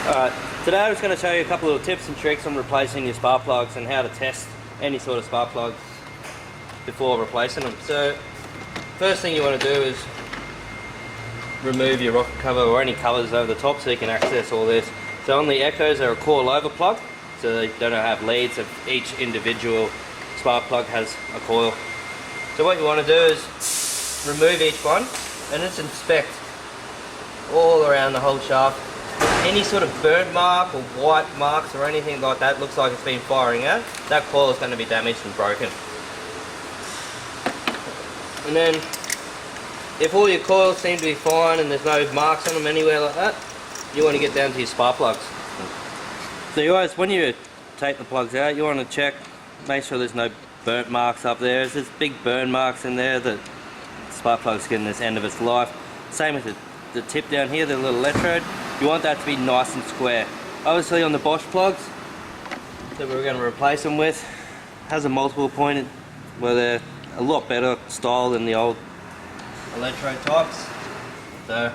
Alright, today I'm just going to show you a couple of tips and tricks on replacing your spark plugs and how to test any sort of spark plugs before replacing them. So, first thing you want to do is remove your rocker cover or any covers over the top so you can access all this. So on the Echoes they're a coil-over plug, so they don't have leads, so each individual spark plug has a coil. So what you want to do is remove each one and just inspect all around the whole shaft. Any sort of burnt mark or white marks or anything like that looks like it's been firing out, that coil is going to be damaged and broken. And then if all your coils seem to be fine and there's no marks on them anywhere like that, you want to get down to your spark plugs. So you always, when you take the plugs out, you want to check, make sure there's no burnt marks up there. If there's big burn marks in there, that the spark plug's getting this end of its life. Same with the tip down here, the little electrode. You want that to be nice and square. Obviously on the Bosch plugs that we're going to replace them with, has a multiple point where they're a lot better style than the old electrode types. So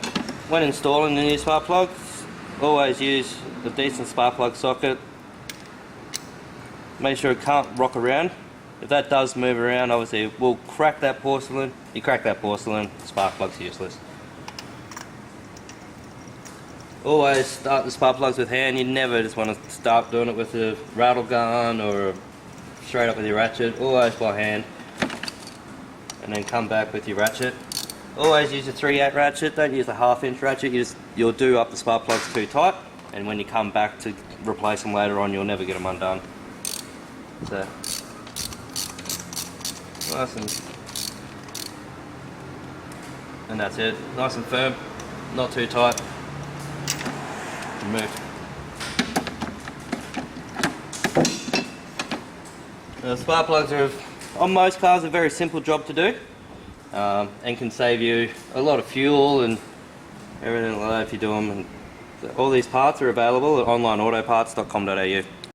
when installing the new spark plugs, always use a decent spark plug socket. Make sure it can't rock around. If that does move around, obviously we'll crack that porcelain. You crack that porcelain, spark plug's useless. Always start the spark plugs with hand. You never just want to start doing it with a rattle gun or straight up with your ratchet. Always by hand, and then come back with your ratchet. Always use a 3/8 ratchet. Don't use a 1/2 inch ratchet. You'll do up the spark plugs too tight, and when you come back to replace them later on, you'll never get them undone. So nice and that's it. Nice and firm, not too tight. Remove. The spark plugs are, on most cars, a very simple job to do, and can save you a lot of fuel and everything like that if you do them. And all these parts are available at OnlineAutoParts.com.au.